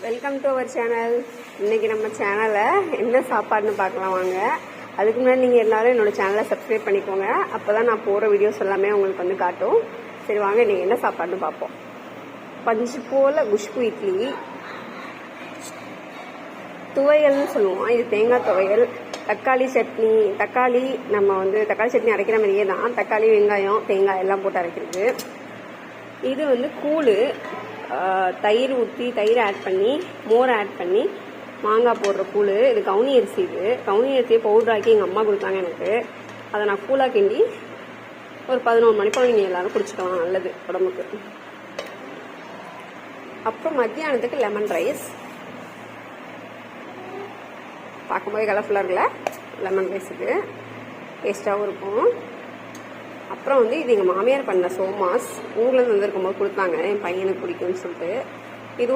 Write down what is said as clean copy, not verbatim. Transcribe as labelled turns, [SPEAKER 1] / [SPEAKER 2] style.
[SPEAKER 1] Welcome to our channel. இன்றைக்கி நம்ம சேனலில் என்ன சாப்பாடுன்னு பார்க்கலாம் வாங்க. அதுக்கு முன்னாடி நீங்கள் எல்லோரும் என்னோடய சேனலை சப்ஸ்கிரைப் பண்ணிக்கோங்க. அப்போ தான் நான் போகிற வீடியோஸ் எல்லாமே உங்களுக்கு வந்து காட்டும். சரி வாங்க, நீங்கள் என்ன சாப்பாடுன்னு பார்ப்போம். பஞ்சு போல் குஷ்பு இட்லி, துவையல்னு சொல்லுவோம். இது தேங்காய் துவையல், தக்காளி சட்னி. நம்ம வந்து தக்காளி சட்னி அரைக்கிற மாதிரியே தான், தக்காளி வெங்காயம் தேங்காய் எல்லாம் போட்டு அரைக்கிறது. இது வந்து கூழ், தயிர் ஊற்றி தயிர் ஆட் பண்ணி மோர் ஆட் பண்ணி மாங்காய் போடுற கூழ். இது கவுனி அரிசி. இது கவுனி அரிசியை பவுடராக்கி எங்கள் அம்மா கொடுத்தாங்க எனக்கு. அதை நான் கூழாக கிண்டி ஒரு 11 மணி போல் நீங்கள் எல்லோரும் குடிச்சிக்கலாம், நல்லது உடம்புக்கு. அப்புறம் மத்தியானத்துக்கு லெமன் ரைஸ். பார்க்கும்போது கலர்ஃபுல்லாக இருக்குல்ல லெமன் ரைஸுக்கு, டேஸ்ட்டாகவும் இருக்கும். அப்புறம் வந்து இது எங்கள் மாமியார் பண்ண சோமாஸ், ஊர்லேருந்து வந்திருக்கும்போது கொடுத்தாங்க, என் பையனுக்கு பிடிக்கும்னு சொல்லிட்டு. இதுவும்